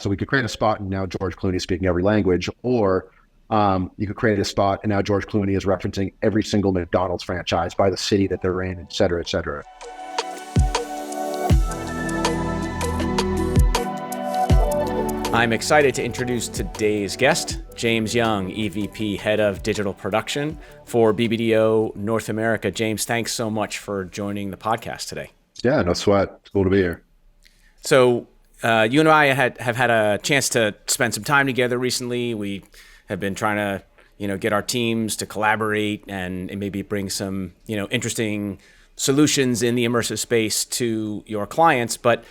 So we could create a spot and now George Clooney is speaking every language, or you could create a spot and now George Clooney is referencing every single McDonald's franchise by the city that they're in, et cetera, et cetera. I'm excited to introduce today's guest, James Young, EVP, Head of Digital Production for BBDO North America. James, thanks so much for joining the podcast today. Yeah, no sweat. It's cool to be here. So you and I have had a chance to spend some time together recently. We have been trying to, get our teams to collaborate and maybe bring some, interesting solutions in the immersive space to your clients. But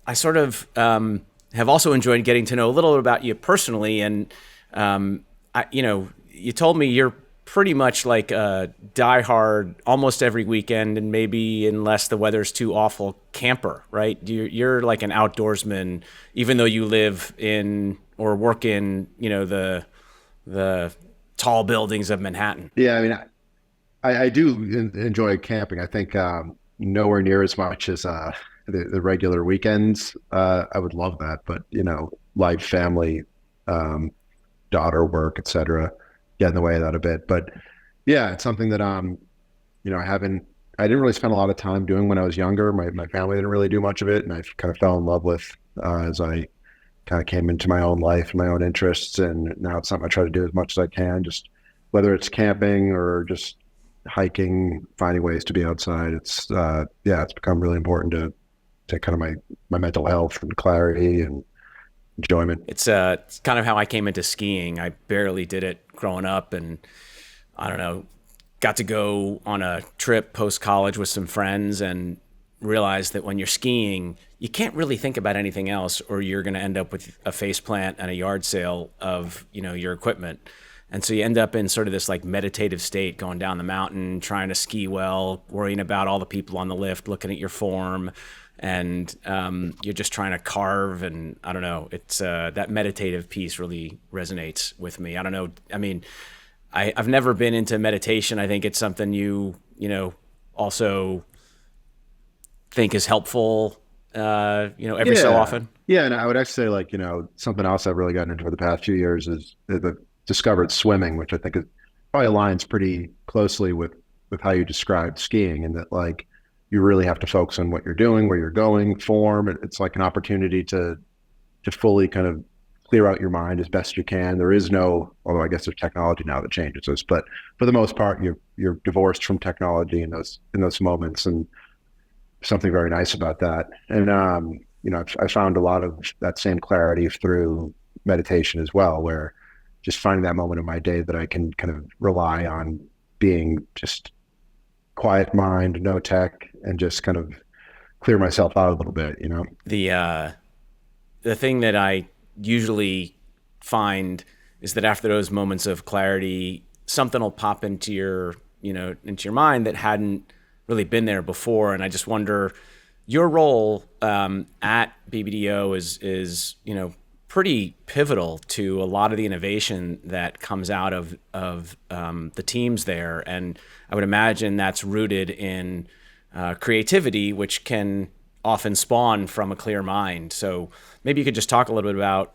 I sort of have also enjoyed getting to know a little bit about you personally. And, you told me you're pretty much like a diehard almost every weekend, and maybe unless the weather's too awful, camper, right? You're like an outdoorsman, even though you live in or work in, the tall buildings of Manhattan. Yeah, I mean, I do enjoy camping. I think nowhere near as much as the regular weekends. I would love that, but life, family, daughter, work, etc., get in the way of that a bit. But yeah, it's something that I didn't really spend a lot of time doing when I was younger. My family didn't really do much of it, and I kind of fell in love with as I kind of came into my own life and my own interests. And now it's something I try to do as much as I can, just whether it's camping or just hiking, finding ways to be outside. It's become really important to kind of my mental health and clarity and enjoyment. It's kind of how I came into skiing. I barely did it growing up, and I don't know, got to go on a trip post-college with some friends and realized that when you're skiing, you can't really think about anything else, or you're going to end up with a faceplant and a yard sale of, your equipment. And so you end up in sort of this like meditative state, going down the mountain, trying to ski well, worrying about all the people on the lift, looking at your form, and you're just trying to carve. And I don't know, it's that meditative piece really resonates with me. I don't know. I mean, I've never been into meditation. I think it's something you also think is helpful, every so often. Yeah. And I would actually say something else I've really gotten into for the past few years is the discovered swimming, which I think is probably aligns pretty closely with how you described skiing, and that you really have to focus on what you're doing, where you're going, form. It's like an opportunity to fully kind of clear out your mind as best you can. There is no, although I guess there's technology now that changes this, but for the most part, you're divorced from technology in those moments, and something very nice about that. And I found a lot of that same clarity through meditation as well, where just finding that moment in my day that I can kind of rely on being just quiet mind, no tech, and just kind of clear myself out a little bit, The thing that I usually find is that after those moments of clarity, something will pop into your mind that hadn't really been there before. And I just wonder, your role at BBDO is pretty pivotal to a lot of the innovation that comes out of the teams there. And I would imagine that's rooted in creativity, which can often spawn from a clear mind. So maybe you could just talk a little bit about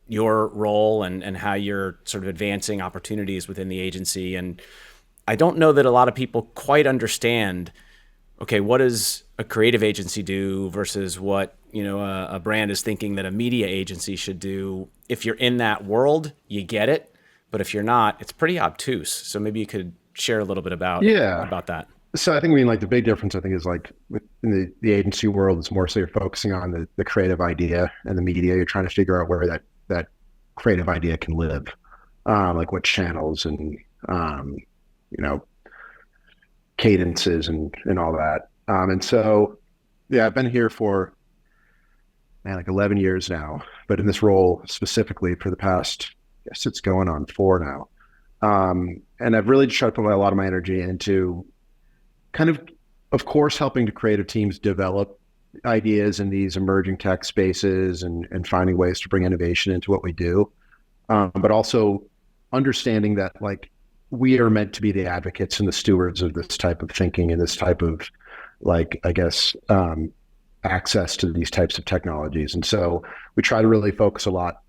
your role and how you're sort of advancing opportunities within the agency. And I don't know that a lot of people quite understand, okay, what does a creative agency do versus what a brand is thinking that a media agency should do. If you're in that world, you get it, but if you're not, it's pretty obtuse. So maybe you could share a little bit about that. So I think the big difference I think is in the agency world, it's more so you're focusing on the creative idea, and the media you're trying to figure out where that creative idea can live, like what channels and cadences and all that. And so yeah, I've been here for 11 years now, but in this role specifically for the past, I guess it's going on 4 now. And I've really tried to put a lot of my energy into kind of course, helping to creative teams develop ideas in these emerging tech spaces and finding ways to bring innovation into what we do. But also understanding that we are meant to be the advocates and the stewards of this type of thinking and this type of access to these types of technologies. And so we try to really focus a lot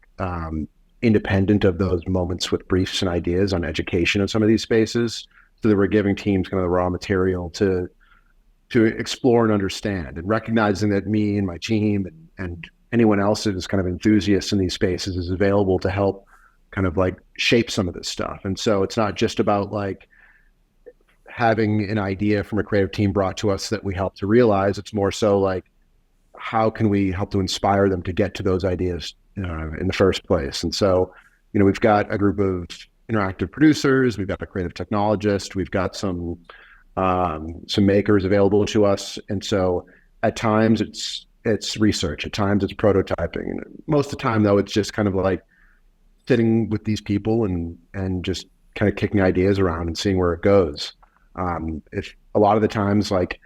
independent of those moments with briefs and ideas on education of some of these spaces, so that we're giving teams kind of the raw material to explore and understand, and recognizing that me and my team and anyone else that is kind of enthusiasts in these spaces is available to help kind of like shape some of this stuff. And so it's not just about like having an idea from a creative team brought to us that we help to realize. It's more so like, how can we help to inspire them to get to those ideas in the first place? And so, we've got a group of interactive producers, we've got a creative technologist, we've got some makers available to us. And so at times it's research, at times it's prototyping. And most of the time though, it's just kind of like sitting with these people and just kind of kicking ideas around and seeing where it goes. If a lot of the times, like,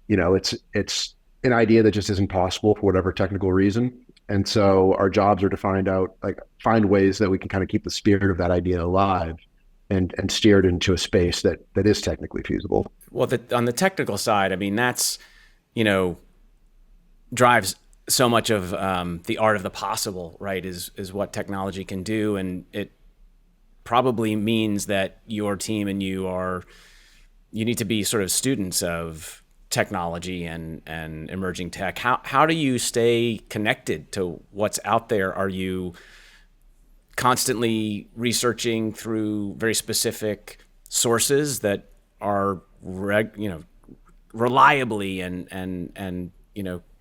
it's an idea that just isn't possible for whatever technical reason. And so our jobs are to find ways that we can kind of keep the spirit of that idea alive and steer it into a space that is technically feasible. Well, on the technical side, I mean, that's, drives so much of the art of the possible, right, is what technology can do. And it probably means that your team and you need to be sort of students of technology and emerging tech. How do you stay connected to what's out there? Are you constantly researching through very specific sources that are reliably and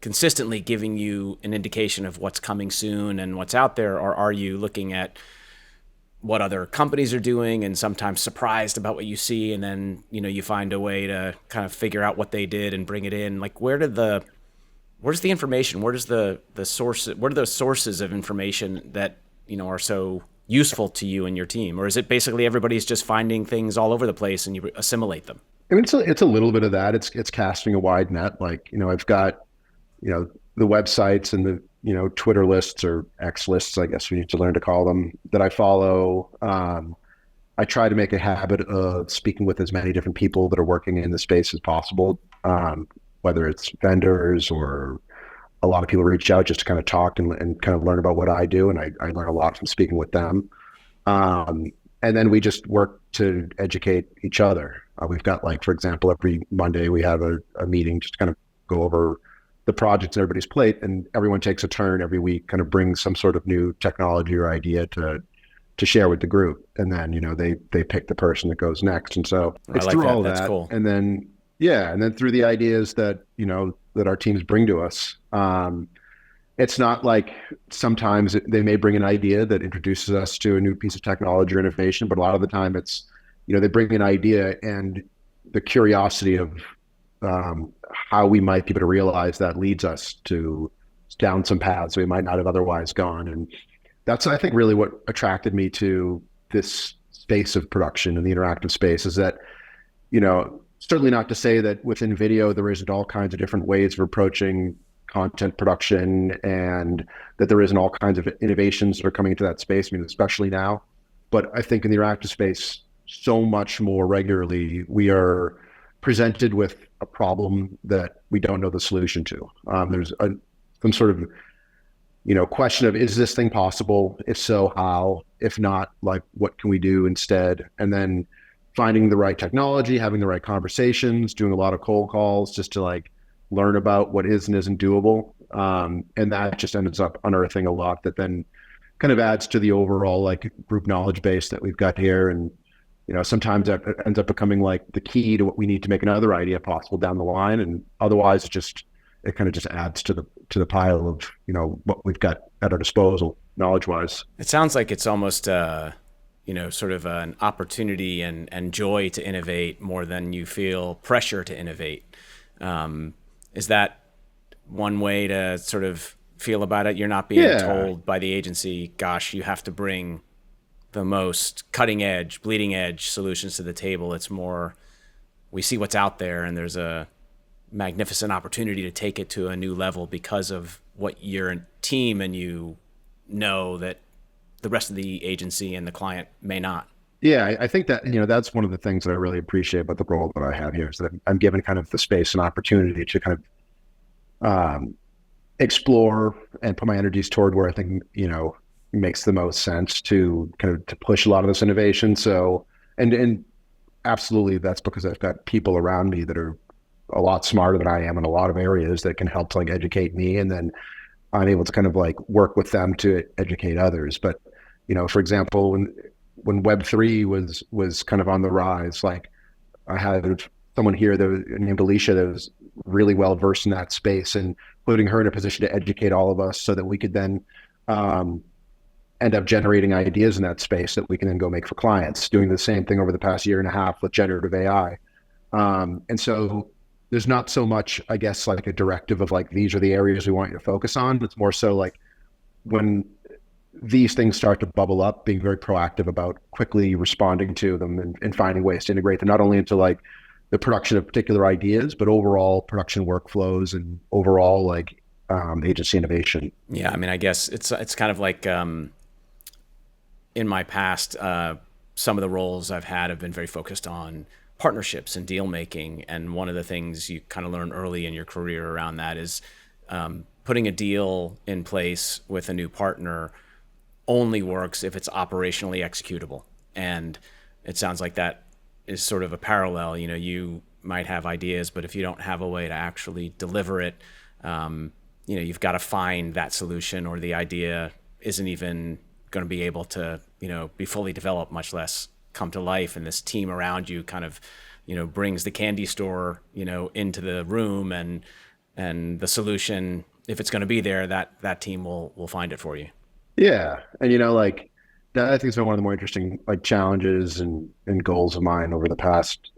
consistently giving you an indication of what's coming soon and what's out there? Or are you looking at what other companies are doing and sometimes surprised about what you see, and then you find a way to kind of figure out what they did and bring it in? Like, where's the information? Where does the source? What are those sources of information that are so useful to you and your team? Or is it basically everybody's just finding things all over the place and you assimilate them? I mean, it's a little bit of that. It's casting a wide net. Like, I've got the websites and the Twitter lists, or X lists, I guess we need to learn to call them, that I follow. I try to make a habit of speaking with as many different people that are working in the space as possible, whether it's vendors or a lot of people reach out just to kind of talk and kind of learn about what I do. And I learn a lot from speaking with them. And then we just work to educate each other. We've got, like, for example, every Monday we have a meeting just to kind of go over the projects on everybody's plate, and everyone takes a turn every week, kind of brings some sort of new technology or idea to share with the group. And then, they pick the person that goes next. And so it's through all That's that. Cool. And then, and then through the ideas that, that our teams bring to us. It's not like sometimes they may bring an idea that introduces us to a new piece of technology or innovation, but a lot of the time it's, they bring an idea and the curiosity of how we might be able to realize that leads us down some paths we might not have otherwise gone. And that's, I think, really what attracted me to this space of production and the interactive space, is that, certainly not to say that within video there isn't all kinds of different ways of approaching content production, and that there isn't all kinds of innovations that are coming into that space, I mean, especially now. But I think in the interactive space, so much more regularly, we are presented with a problem that we don't know the solution to. There's some sort of, question of, is this thing possible? If so, how? If not, like, what can we do instead? And then finding the right technology, having the right conversations, doing a lot of cold calls just to learn about what is and isn't doable. And that just ends up unearthing a lot that then kind of adds to the overall group knowledge base that we've got here. And, sometimes that ends up becoming the key to what we need to make another idea possible down the line. And otherwise it kind of just adds to the pile of, what we've got at our disposal knowledge wise. It sounds like it's almost, sort of an opportunity and joy to innovate more than you feel pressure to innovate. Is that one way to sort of feel about it? You're not being told by the agency, gosh, you have to bring the most cutting edge, bleeding edge solutions to the table. It's more, we see what's out there and there's a magnificent opportunity to take it to a new level because of what your team and you know that the rest of the agency and the client may not. Yeah, I think that, that's one of the things that I really appreciate about the role that I have here, is that I'm given kind of the space and opportunity to kind of um, explore and put my energies toward where I think, makes the most sense to kind of to push a lot of this innovation. So, and absolutely, that's because I've got people around me that are a lot smarter than I am in a lot of areas that can help to like educate me, and then I'm able to kind of like work with them to educate others. But for example, when Web3 was kind of on the rise, like I had someone here that was named Alicia that was really well versed in that space, and putting her in a position to educate all of us so that we could then um, end up generating ideas in that space that we can then go make for clients. Doing the same thing over the past year and a half with generative AI. And so there's not so much, I guess, like a directive of like, these are the areas we want you to focus on. It's more so like when these things start to bubble up, being very proactive about quickly responding to them and finding ways to integrate them, not only into like the production of particular ideas, but overall production workflows and overall like agency innovation. Yeah, I mean, I guess it's kind of like in my past, some of the roles I've had have been very focused on partnerships and deal making. And one of the things you kind of learn early in your career around that is putting a deal in place with a new partner only works if it's operationally executable. And it sounds like that is sort of a parallel. You might have ideas, but if you don't have a way to actually deliver it, you've got to find that solution, or the idea isn't even going to be able to, be fully developed, much less come to life. And this team around you kind of, brings the candy store, into the room, and the solution, if it's going to be there, that team will find it for you. Yeah. And like that, I think it's been one of the more interesting like challenges and goals of mine over the past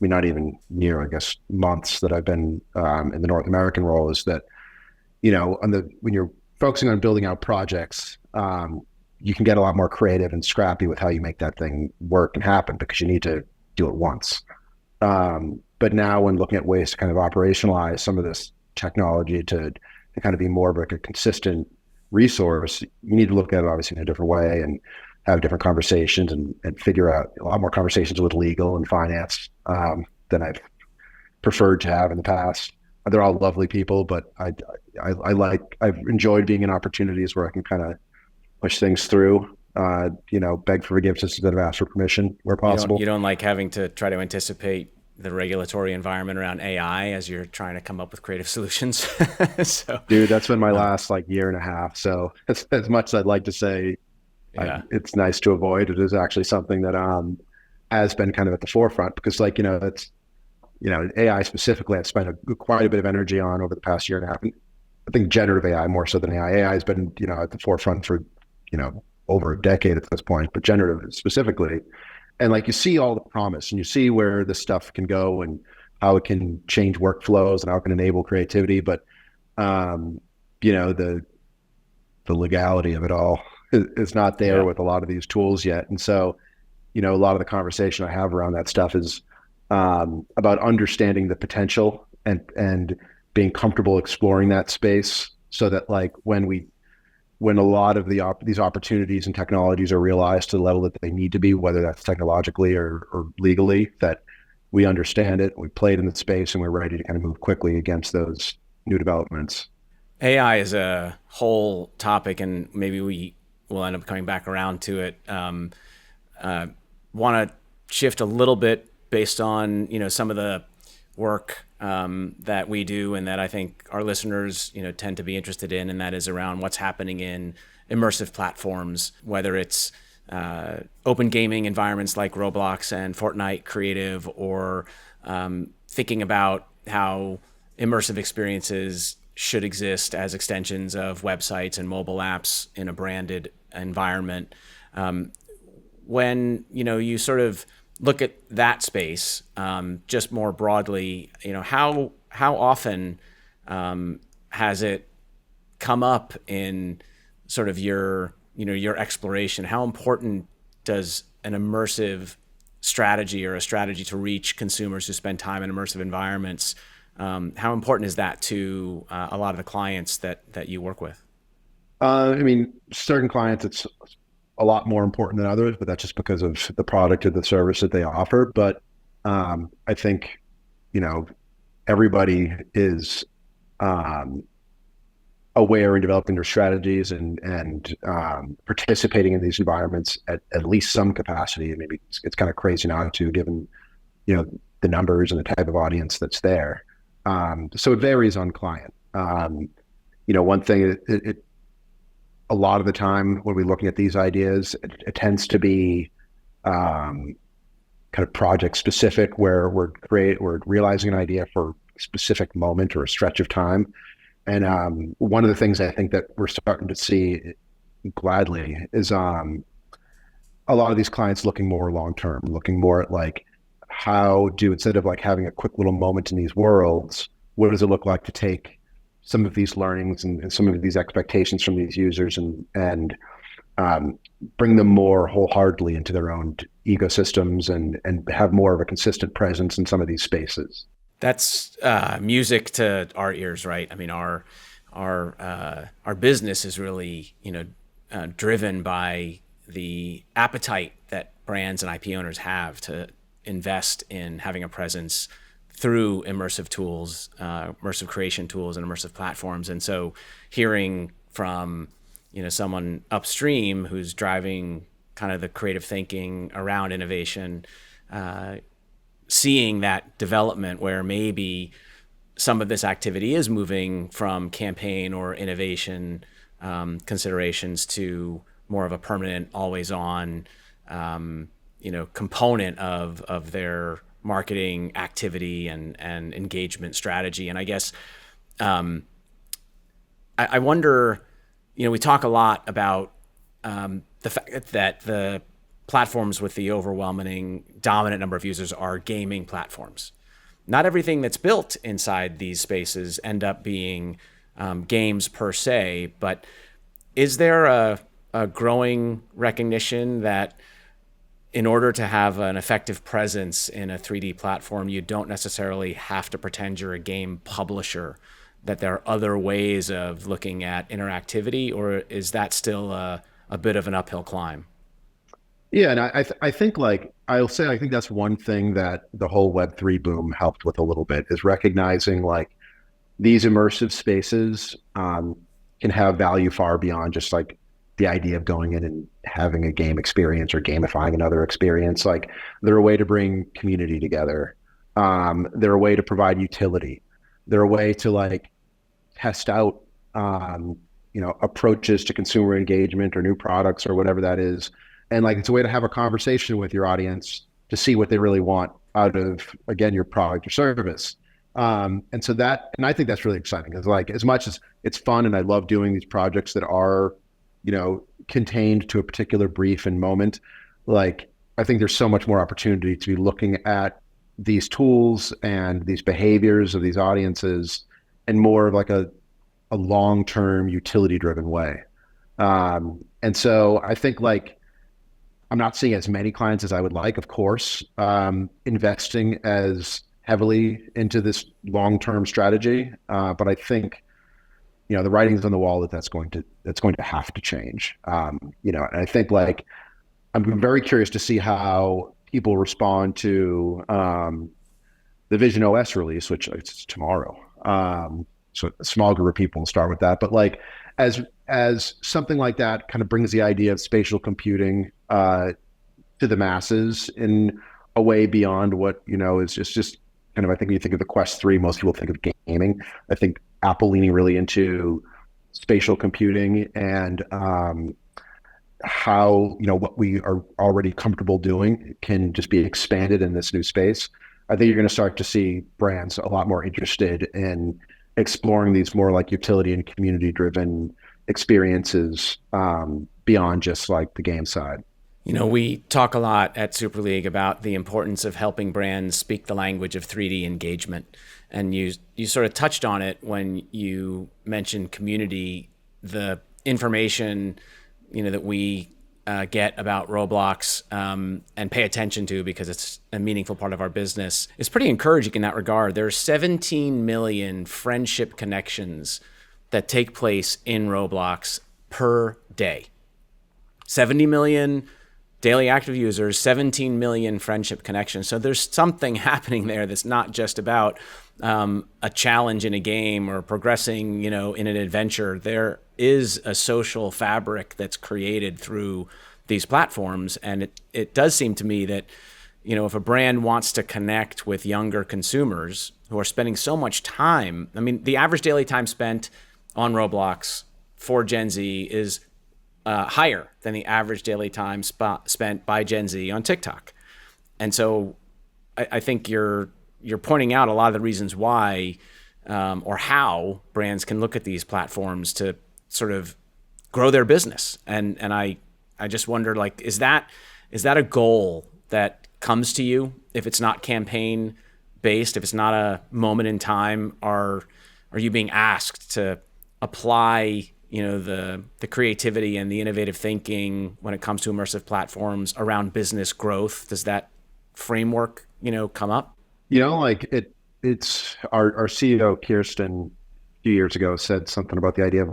not even near, I guess, months that I've been in the North American role, is that, when you're focusing on building out projects, you can get a lot more creative and scrappy with how you make that thing work and happen, because you need to do it once. But now when looking at ways to kind of operationalize some of this technology to kind of be more of like a consistent resource, you need to look at it obviously in a different way and have different conversations and figure out a lot more conversations with legal and finance than I've preferred to have in the past. They're all lovely people, but I've enjoyed being in opportunities where I can kind of push things through, beg for forgiveness instead of ask for permission where possible. You don't like having to try to anticipate the regulatory environment around AI as you're trying to come up with creative solutions. So, dude, that's been my last like year and a half. So as much as I'd like to say, yeah, it's nice to avoid, it is actually something that has been kind of at the forefront, because like, it's, AI specifically, I've spent quite a bit of energy on over the past year and a half. And I think generative AI more so than AI. AI has been, at the forefront for, over a decade at this point, but generative specifically. And like, you see all the promise and you see where this stuff can go and how it can change workflows and how it can enable creativity. But, the legality of it all is not there with a lot of these tools yet. And so, a lot of the conversation I have around that stuff is about understanding the potential and being comfortable exploring that space, so that like when a lot of these opportunities and technologies are realized to the level that they need to be, whether that's technologically or legally, that we understand it, we played in the space, and we're ready to kind of move quickly against those new developments. AI is a whole topic, and maybe we will end up coming back around to it. Want to shift a little bit based on some of the work that we do, and that I think our listeners tend to be interested in, and that is around what's happening in immersive platforms, whether it's open gaming environments like Roblox and Fortnite Creative, or thinking about how immersive experiences should exist as extensions of websites and mobile apps in a branded environment. When you sort of look at that space, just more broadly, how often has it come up in sort of your exploration? How important does an immersive strategy, or a strategy to reach consumers who spend time in immersive environments, how important is that to a lot of the clients that you work with? I mean, certain clients, it's a lot more important than others, but that's just because of the product or the service that they offer. But I think, everybody is um, aware in developing their strategies and participating in these environments at least some capacity. Maybe it's kind of crazy not to, given the numbers and the type of audience that's there. So it varies on client. One thing a lot of the time when we're looking at these ideas, it tends to be kind of project specific, where we're realizing an idea for a specific moment or a stretch of time. And one of the things I think that we're starting to see gladly is a lot of these clients looking more long term, looking more at like instead of like having a quick little moment in these worlds, what does it look like to take some of these learnings and some of these expectations from these users and bring them more wholeheartedly into their own ecosystems and have more of a consistent presence in some of these spaces. That's music to our ears, right? I mean, our business is really driven by the appetite that brands and IP owners have to invest in having a presence through immersive tools, immersive creation tools, and immersive platforms. And so, hearing from someone upstream who's driving kind of the creative thinking around innovation, seeing that development where maybe some of this activity is moving from campaign or innovation considerations to more of a permanent, always on, component of their marketing activity and engagement strategy. And I guess I wonder, we talk a lot about the fact that the platforms with the overwhelming dominant number of users are gaming platforms. Not everything that's built inside these spaces end up being games per se, but is there a growing recognition that in order to have an effective presence in a 3D platform, you don't necessarily have to pretend you're a game publisher, that there are other ways of looking at interactivity, or is that still a bit of an uphill climb? Yeah, and I think I'll say I think that's one thing that the whole Web3 boom helped with a little bit, is recognizing like these immersive spaces can have value far beyond just like the idea of going in and having a game experience or gamifying another experience. Like they're a way to bring community together. They're a way to provide utility. They're a way to like test out approaches to consumer engagement or new products or whatever that is. And like, it's a way to have a conversation with your audience to see what they really want out of, again, your product or service. And I think that's really exciting, because like, as much as it's fun and I love doing these projects that are, contained to a particular brief and moment, like, I think there's so much more opportunity to be looking at these tools and these behaviors of these audiences in more of like a long-term utility driven way. And so I think like, I'm not seeing as many clients as I would like, of course, investing as heavily into this long-term strategy. But I think, the writing's on the wall that's going to have to change. And I think like, I'm very curious to see how people respond to the Vision OS release, which it's tomorrow. So a small group of people will start with that. But like, as something like that kind of brings the idea of spatial computing to the masses in a way beyond what is just kind of, I think when you think of the Quest 3, most people think of gaming. I think Apple leaning really into spatial computing and how what we are already comfortable doing can just be expanded in this new space. I think you're going to start to see brands a lot more interested in exploring these more like utility and community driven experiences beyond just like the game side. We talk a lot at Super League about the importance of helping brands speak the language of 3D engagement. And you sort of touched on it when you mentioned community. The information, that we get about Roblox and pay attention to because it's a meaningful part of our business is pretty encouraging in that regard. There are 17 million friendship connections that take place in Roblox per day. 70 million daily active users, 17 million friendship connections. So there's something happening there that's not just about a challenge in a game or progressing, in an adventure. There is a social fabric that's created through these platforms. And it does seem to me that, if a brand wants to connect with younger consumers who are spending so much time, I mean, the average daily time spent on Roblox for Gen Z is higher than the average daily time spent by Gen Z on TikTok. And so I think you're pointing out a lot of the reasons why or how brands can look at these platforms to sort of grow their business. And I just wonder, like, is that a goal that comes to you if it's not campaign based, if it's not a moment in time? Are you being asked to apply the creativity and the innovative thinking when it comes to immersive platforms around business growth? Does that framework come up? It's our CEO Kirsten a few years ago said something about the idea of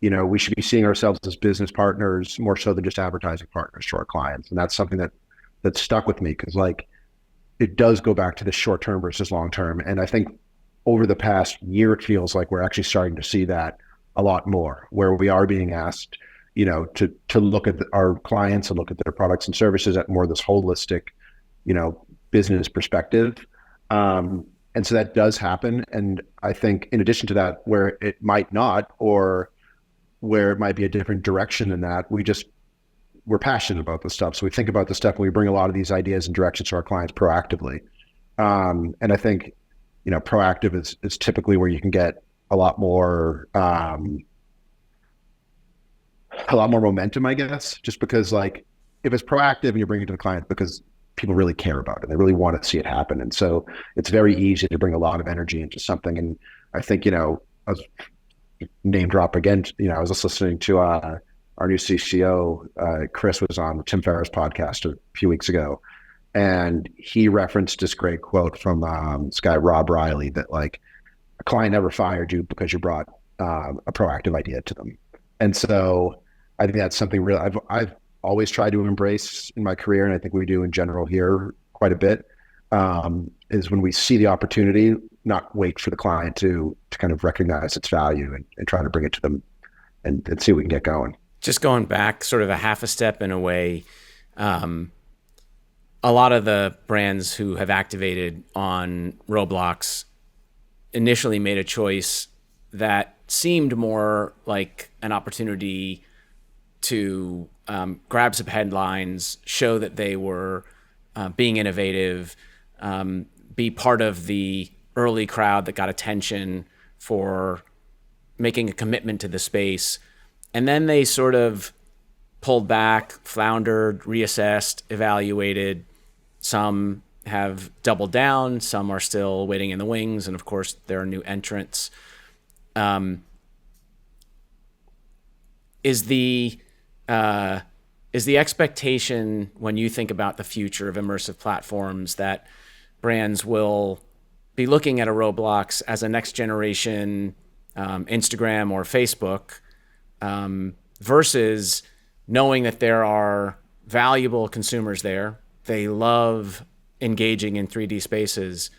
we should be seeing ourselves as business partners more so than just advertising partners to our clients. And that's something that stuck with me, because it does go back to the short term versus long term. And I think over the past year, it feels like we're actually starting to see that a lot more, where we are being asked, to look at our clients and look at their products and services at more this holistic, business perspective. And so that does happen. And I think in addition to that, where it might not, or where it might be a different direction than that, we're passionate about this stuff. So we think about this stuff and we bring a lot of these ideas and directions to our clients proactively. And I think, proactive is typically where you can get a lot more momentum, I guess, just because if it's proactive and you bring it to the client because people really care about it, they really want to see it happen. And so it's very easy to bring a lot of energy into something. And I think, I was name drop again, I was just listening to our new CCO, Chris, was on Tim Ferriss' podcast a few weeks ago. And he referenced this great quote from this guy, Rob Riley, that a client never fired you because you brought a proactive idea to them. And so I think that's something real I've always tried to embrace in my career, and I think we do in general here quite a bit, is when we see the opportunity, not wait for the client to kind of recognize its value and try to bring it to them and see what we can get going. Just going back sort of a half a step in a way, a lot of the brands who have activated on Roblox initially made a choice that seemed more like an opportunity to grab some headlines, show that they were being innovative, be part of the early crowd that got attention for making a commitment to the space. And then they sort of pulled back, floundered, reassessed, evaluated. Some have doubled down, some are still waiting in the wings, and of course there are new entrants. Is the expectation when you think about the future of immersive platforms that brands will be looking at a Roblox as a next generation Instagram or Facebook, versus knowing that there are valuable consumers there? They love engaging in 3D spaces,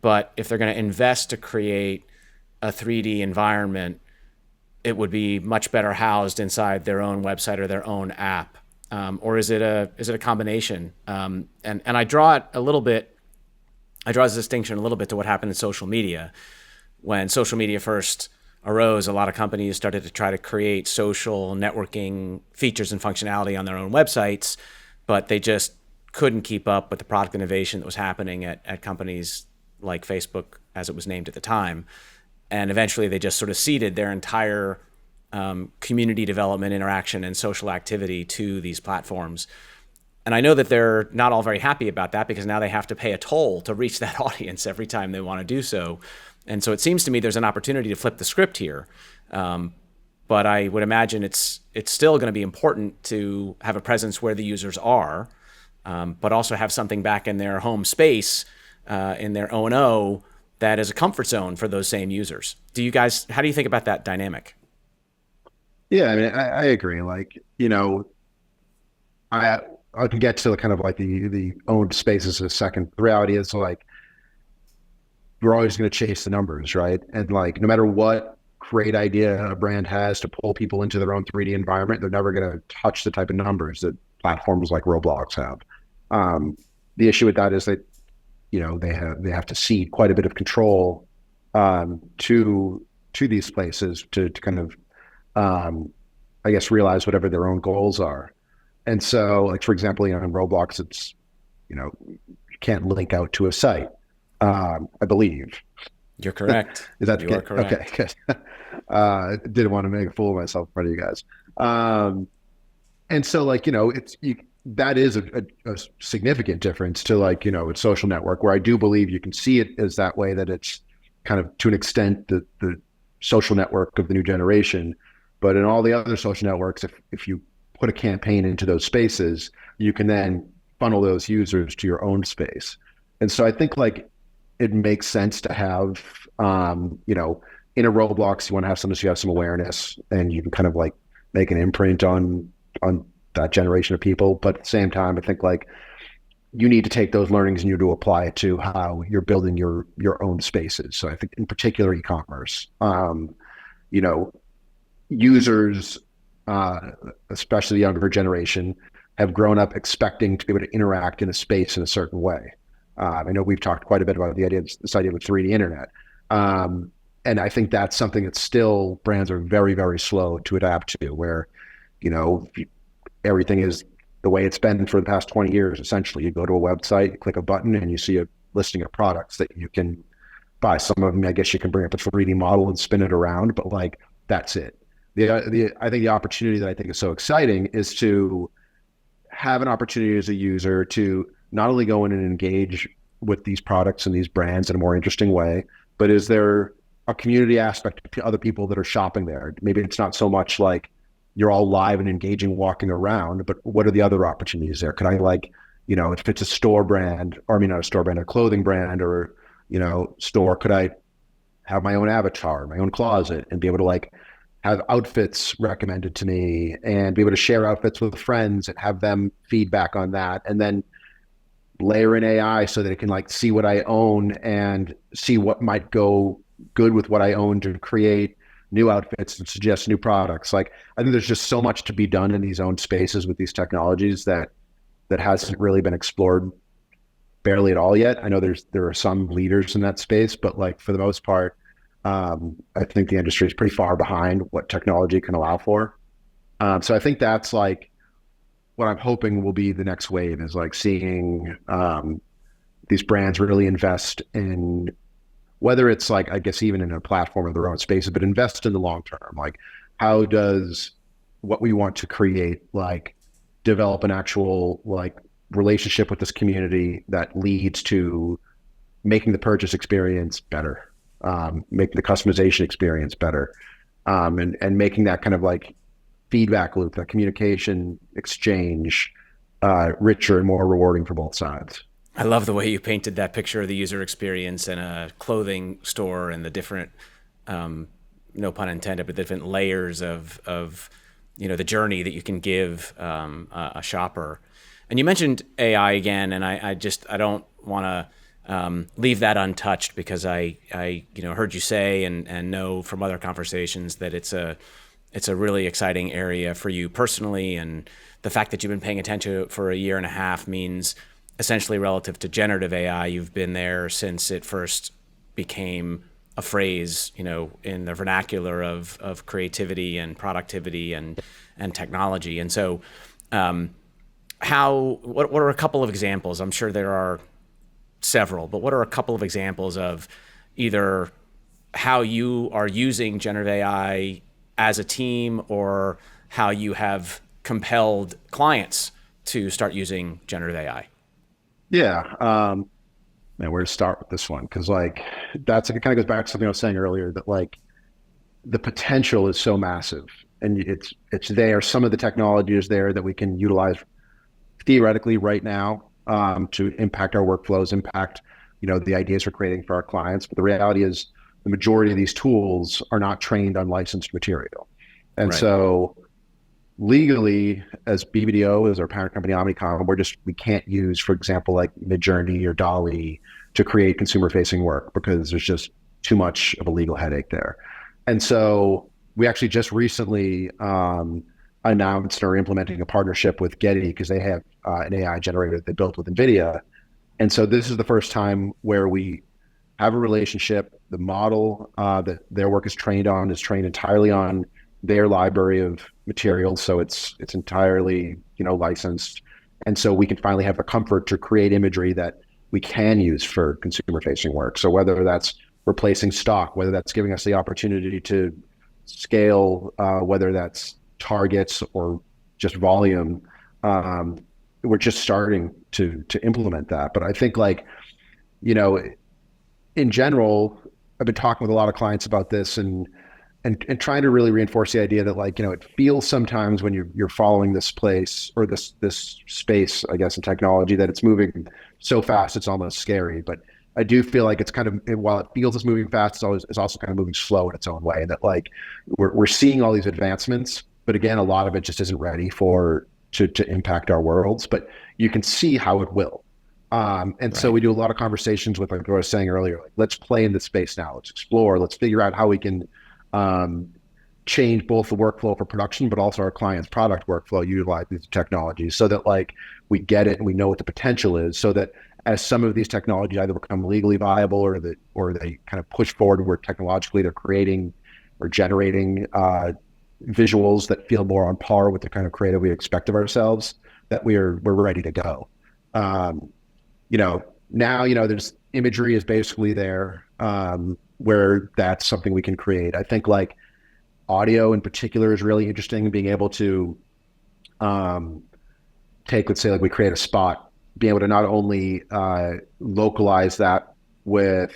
but if they're going to invest to create a 3D environment, it would be much better housed inside their own website or their own app. Or is it a combination? And I draw this distinction a little bit to what happened in social media. When social media first arose, a lot of companies started to try to create social networking features and functionality on their own websites, but they just couldn't keep up with the product innovation that was happening at companies like Facebook, as it was named at the time. And eventually they just sort of ceded their entire community development, interaction, and social activity to these platforms. And I know that they're not all very happy about that, because now they have to pay a toll to reach that audience every time they want to do so. And so it seems to me there's an opportunity to flip the script here. But I would imagine it's still going to be important to have a presence where the users are, but also have something back in their home space, in their O&O, that is a comfort zone for those same users. How do you think about that dynamic? Yeah, I mean, I agree. I can get to kind of like the owned spaces in a second. The reality is like we're always going to chase the numbers, right? And like no matter what great idea a brand has to pull people into their own 3D environment, they're never going to touch the type of numbers that platforms like Roblox have. The issue with that is that they have to cede quite a bit of control to these places to kind of I guess realize whatever their own goals are. And so, like for example, in Roblox, it's you can't link out to a site. I believe. You're correct. Is that you are correct? Okay? Good. Didn't want to make a fool of myself in front of you guys. And so, like that is a significant difference to like a social network where I do believe you can see it as that way, that it's kind of to an extent the social network of the new generation. But in all the other social networks, if you put a campaign into those spaces, you can then funnel those users to your own space. And so I think like it makes sense to have, in a Roblox, you want to have someone who has some awareness and you can kind of like make an imprint on that generation of people. But at the same time, I think like you need to take those learnings and you to apply it to how you're building your own spaces. So I think in particular, e-commerce, users, especially the younger generation, have grown up expecting to be able to interact in a space in a certain way. I know we've talked quite a bit about this idea of a 3D internet. And I think that's something that still brands are very, very slow to adapt to, where, everything is the way it's been for the past 20 years. Essentially, you go to a website, you click a button, and you see a listing of products that you can buy. Some of them, I guess you can bring up a 3D model and spin it around, but like, that's it. I think the opportunity that I think is so exciting is to have an opportunity as a user to not only go in and engage with these products and these brands in a more interesting way, but is there a community aspect to other people that are shopping there? Maybe it's not so much like you're all live and engaging, walking around, but what are the other opportunities there? Could I if it's a store brand, or I mean, not a store brand, a clothing brand or, store, could I have my own avatar, my own closet, and be able to like have outfits recommended to me and be able to share outfits with friends and have them feedback on that, and then layer in AI so that it can like see what I own and see what might go good with what I own to create new outfits and suggest new products. Like, I think there's just so much to be done in these own spaces with these technologies that hasn't really been explored barely at all yet. I know there are some leaders in that space, but like for the most part, I think the industry is pretty far behind what technology can allow for. So I think that's like what I'm hoping will be the next wave, is like seeing these brands really invest in, whether it's like, I guess, even in a platform of their own spaces, but invest in the long term. Like, how does what we want to create, like, develop an actual like relationship with this community that leads to making the purchase experience better, making the customization experience better, and making that kind of like feedback loop, that communication exchange, richer and more rewarding for both sides. I love the way you painted that picture of the user experience in a clothing store and the different, no pun intended, but the different layers of the journey that you can give a shopper. And you mentioned AI again, and I don't want to leave that untouched, because I heard you say and know from other conversations that it's a really exciting area for you personally, and the fact that you've been paying attention to it for a year and a half means, essentially, relative to generative AI, you've been there since it first became a phrase, in the vernacular of creativity and productivity and technology. And so, what are a couple of examples? I'm sure there are several, but what are a couple of examples of either how you are using generative AI as a team, or how you have compelled clients to start using generative AI? Yeah. Man, where to start with this one? Because like it kind of goes back to something I was saying earlier, that like the potential is so massive, and it's there. Some of the technology is there that we can utilize theoretically right now to impact our workflows, impact the ideas we're creating for our clients. But the reality is, the majority of these tools are not trained on licensed material, and Right. so legally, as BBDO, as our parent company Omnicom, we can't use, for example, like Midjourney or Dolly to create consumer facing work because there's just too much of a legal headache there. And so we actually just recently announced or implementing a partnership with Getty because they have an AI generator that they built with NVIDIA. And so this is the first time where we have a relationship. The model that their work is trained on is trained entirely on their library of materials, so it's entirely licensed, and so we can finally have the comfort to create imagery that we can use for consumer facing work. So whether that's replacing stock, whether that's giving us the opportunity to scale, whether that's targets or just volume, we're just starting to implement that. But I think in general, I've been talking with a lot of clients about this and trying to really reinforce the idea that it feels sometimes when you're following this place or this space, I guess, in technology, that it's moving so fast it's almost scary. But I do feel like it's kind of, while it feels it's moving fast, it's also kind of moving slow in its own way. And that we're seeing all these advancements, but again, a lot of it just isn't ready to impact our worlds. But you can see how it will. So we do a lot of conversations with, like I was saying earlier, let's play in this space now. Let's explore. Let's figure out how we can change both the workflow for production, but also our clients' product workflow, utilize these technologies so that we get it and we know what the potential is, so that as some of these technologies either become legally viable or they kind of push forward where technologically they're creating or generating visuals that feel more on par with the kind of creative we expect of ourselves, that we're ready to go. Now, there's imagery is basically there, where that's something we can create. I think audio in particular is really interesting, being able to let's say we create a spot, being able to not only localize that with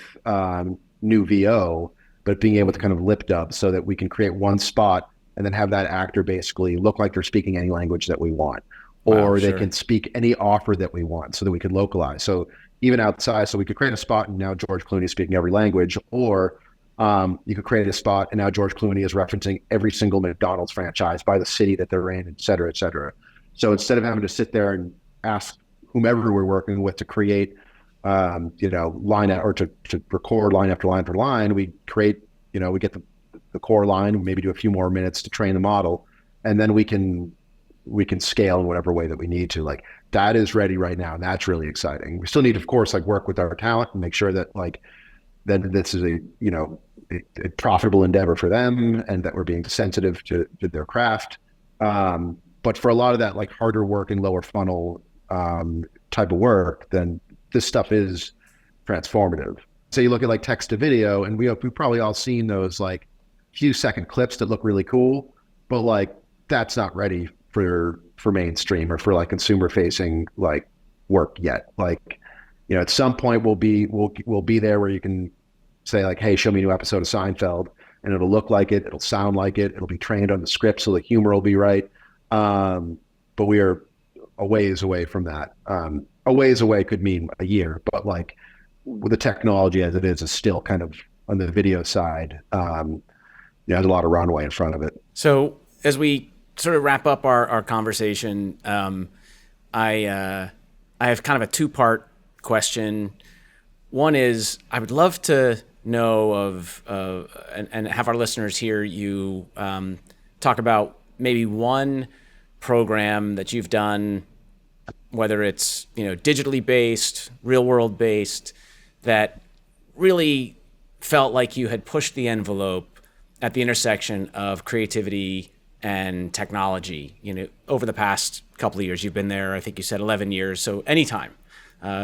new VO, but being able to kind of lip dub so that we can create one spot and then have that actor basically look like they're speaking any language that we want. Or they can speak any offer that we want so that we can localize. So even outside, so we could create a spot and now George Clooney is speaking every language, or you could create a spot and now George Clooney is referencing every single McDonald's franchise by the city that they're in, et cetera, et cetera. So instead of having to sit there and ask whomever we're working with to create, line or to record line after line after line, we create, we get the core line, maybe do a few more minutes to train the model, and then we can scale in whatever way that we need to. That is ready right now, and that's really exciting. We still need, of course, work with our talent and make sure that that this is a profitable endeavor for them and that we're being sensitive to their craft. But for a lot of that harder work and lower funnel type of work, then this stuff is transformative. So you look at text to video, and we've probably all seen those few second clips that look really cool, but that's not ready for mainstream or for consumer facing work yet. At some point we'll be there where you can say hey, show me a new episode of Seinfeld, and it'll look like it, it'll sound like it, it'll be trained on the script so the humor will be right. But we are a ways away from that. A ways away could mean a year, but with the technology as it is still kind of on the video side. There's a lot of runway in front of it. So as we sort of wrap up our conversation, I have kind of a two-part question. One is, I would love to know and have our listeners hear you talk about maybe one program that you've done, whether it's digitally based, real world based, that really felt like you had pushed the envelope at the intersection of creativity and technology. Over the past couple of years, you've been there, I think you said 11 years. So anytime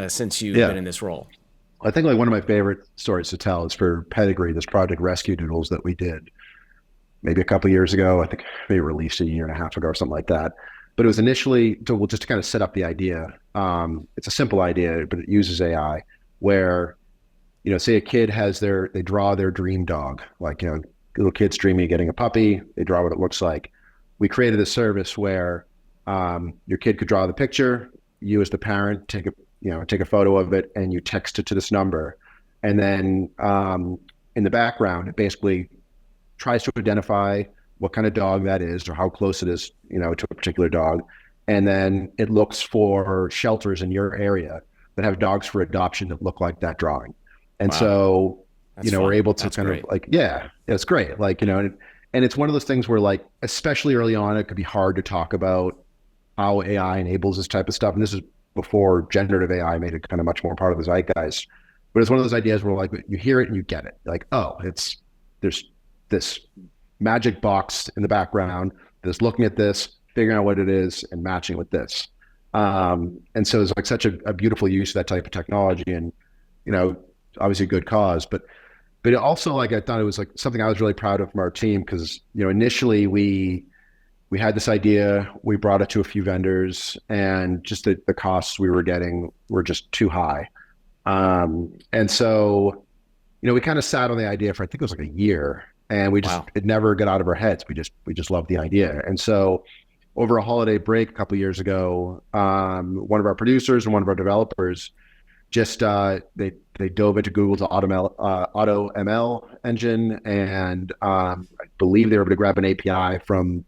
since you've been in this role. I think one of my favorite stories to tell is for Pedigree, this Project Rescue Doodles that we did maybe a couple of years ago. I think maybe released a year and a half ago or something like that. But it was initially just to kind of set up the idea. It's a simple idea, but it uses AI where, say a kid they draw their dream dog, little kids dreaming of getting a puppy, they draw what it looks like. We created a service where your kid could draw the picture, you as the parent take a photo of it, and you text it to this number. And then in the background, it basically tries to identify what kind of dog that is or how close it is, to a particular dog. And then it looks for shelters in your area that have dogs for adoption that look like that drawing. And Wow. so, That's we're fun. able to That's kind of great. like, yeah, it's great. Like, and it's one of those things where like, especially early on, it could be hard to talk about how AI enables this type of stuff. And this is before generative AI made it kind of much more part of the zeitgeist. But it's one of those ideas where like you hear it and you get it. Like, oh, there's this magic box in the background that's looking at this, figuring out what it is, and matching with this. And so it's like such a beautiful use of that type of technology, and obviously a good cause. But it also, like, I thought it was like something I was really proud of from our team because initially we had this idea, we brought it to a few vendors, and just the costs we were getting were just too high. And so we kind of sat on the idea for, I think it was like a year, and Wow. it never got out of our heads. We just loved the idea. And so over a holiday break a couple of years ago, one of our producers and one of our developers just, they dove into Google's Auto ML engine. And, I believe they were able to grab an API from,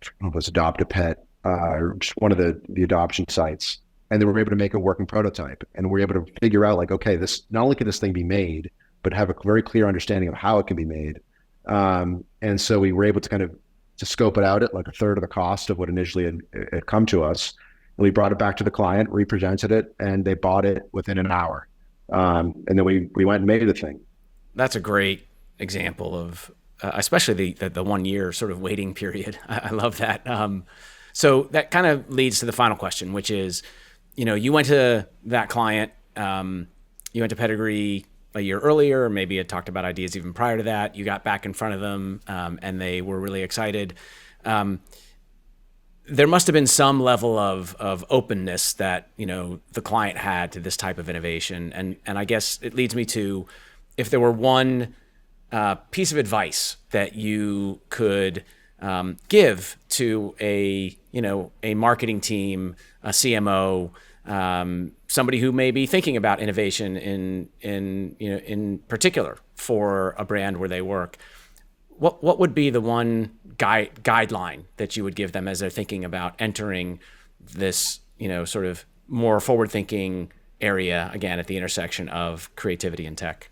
I don't know if it was Adopt a Pet, or just one of the adoption sites. And they were able to make a working prototype, and we're able to figure out like, okay, this, not only can this thing be made, but have a very clear understanding of how it can be made. And so we were able to kind of to scope it out at like a third of the cost of what initially had come to us. And we brought it back to the client, represented it, and they bought it within an hour. And then we went and made the thing. That's a great example of, especially the 1 year sort of waiting period. I love that. So that kind of leads to the final question, which is, you went to that client, you went to Pedigree a year earlier, or maybe had talked about ideas even prior to that. You got back in front of them, and they were really excited. There must have been some level of openness that the client had to this type of innovation, and I guess it leads me to, if there were one piece of advice that you could give to a marketing team, a CMO, somebody who may be thinking about innovation in particular for a brand where they work, what would be the one guideline that you would give them as they're thinking about entering this sort of more forward thinking area, again at the intersection of creativity and tech?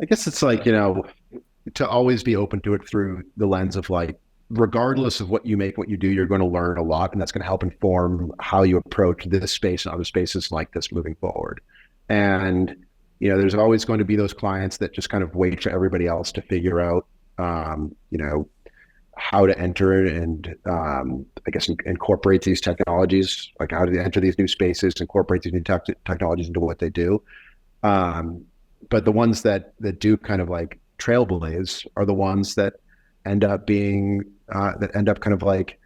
I guess it's like, to always be open to it through the lens of like, regardless of what you make, what you do, you're going to learn a lot, and that's going to help inform how you approach this space and other spaces like this moving forward. And there's always going to be those clients that just kind of wait for everybody else to figure out, how to enter and, I guess, incorporate these technologies, like how to enter these new spaces, incorporate these new technologies into what they do. But the ones that do kind of like trailblaze are the ones that end up being kind of like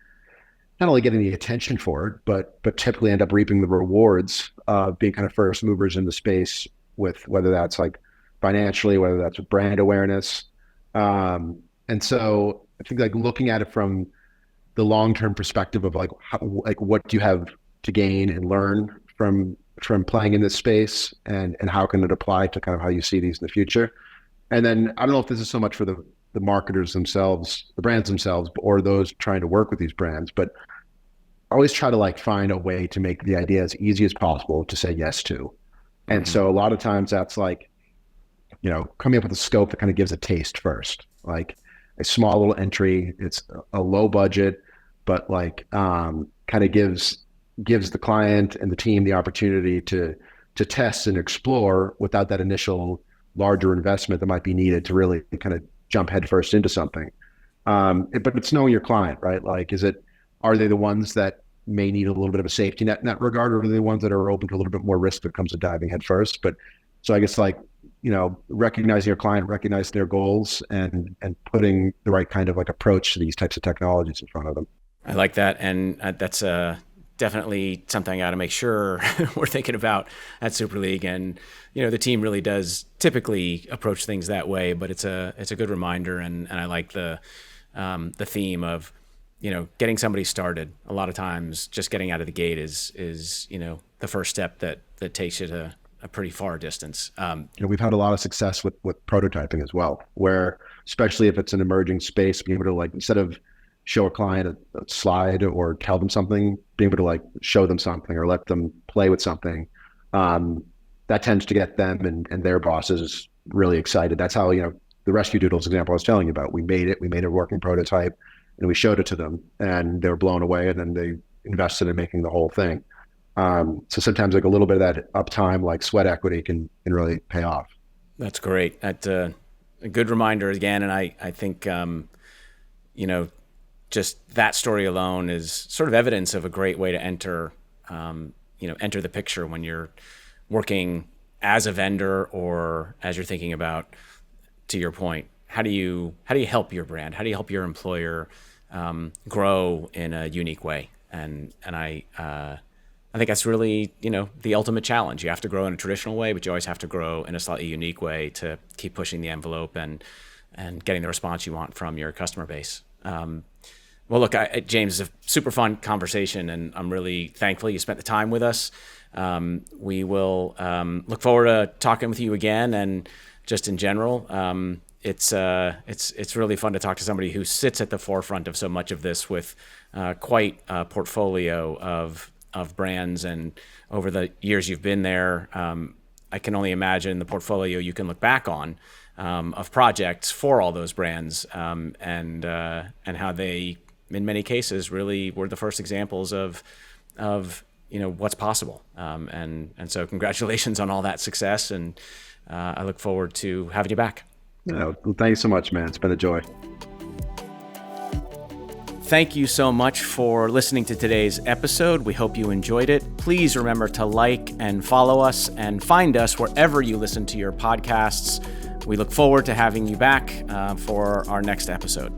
not only getting the attention for it, but typically end up reaping the rewards of being kind of first movers in the space, with whether that's like financially, whether that's with brand awareness. And so I think like looking at it from the long-term perspective of like what do you have to gain and learn from playing in this space, and how can it apply to kind of how you see these in the future. And then I don't know if this is so much for the marketers themselves, the brands themselves, or those trying to work with these brands, but always try to like find a way to make the idea as easy as possible to say yes to. And Mm-hmm. so a lot of times that's like, coming up with a scope that kind of gives a taste first, like a small little entry. It's a low budget, but like, kind of gives the client and the team the opportunity to test and explore without that initial larger investment that might be needed to really kind of jump headfirst into something. But it's knowing your client, right? Like, are they the ones that may need a little bit of a safety net in that regard, or are they the ones that are open to a little bit more risk that comes to diving headfirst? But so I guess like, recognizing your client, recognizing their goals, and putting the right kind of like approach to these types of technologies in front of them. I like that, and that's definitely something I got to make sure we're thinking about at Super League. And the team really does typically approach things that way, but it's a good reminder, and I like the theme of getting somebody started. A lot of times, just getting out of the gate is the first step that takes you to a pretty far distance. We've had a lot of success with prototyping as well, where especially if it's an emerging space, being able to like, instead of show a client a slide or tell them something, being able to like show them something or let them play with something, that tends to get them and their bosses really excited. That's how, the Rescue Doodles example I was telling you about, we made a working prototype and we showed it to them and they were blown away, and then they invested in making the whole thing. So sometimes like a little bit of that uptime, like sweat equity can really pay off. That's great. That's a good reminder again. And I think, just that story alone is sort of evidence of a great way to enter the picture when you're working as a vendor, or as you're thinking about, to your point, how do you help your brand? How do you help your employer grow in a unique way? And I think that's really, the ultimate challenge. You have to grow in a traditional way, but you always have to grow in a slightly unique way to keep pushing the envelope and getting the response you want from your customer base. Well, look, James, it's a super fun conversation, and I'm really thankful you spent the time with us. We will look forward to talking with you again, and just in general, it's really fun to talk to somebody who sits at the forefront of so much of this with quite a portfolio of brands. And over the years you've been there, I can only imagine the portfolio you can look back on of projects for all those brands, and how they, in many cases, really were the first examples of what's possible. And so congratulations on all that success, and I look forward to having you back. Well, thanks so much, man. It's been a joy. Thank you so much for listening to today's episode. We hope you enjoyed it. Please remember to like and follow us, and find us wherever you listen to your podcasts. We look forward to having you back for our next episode.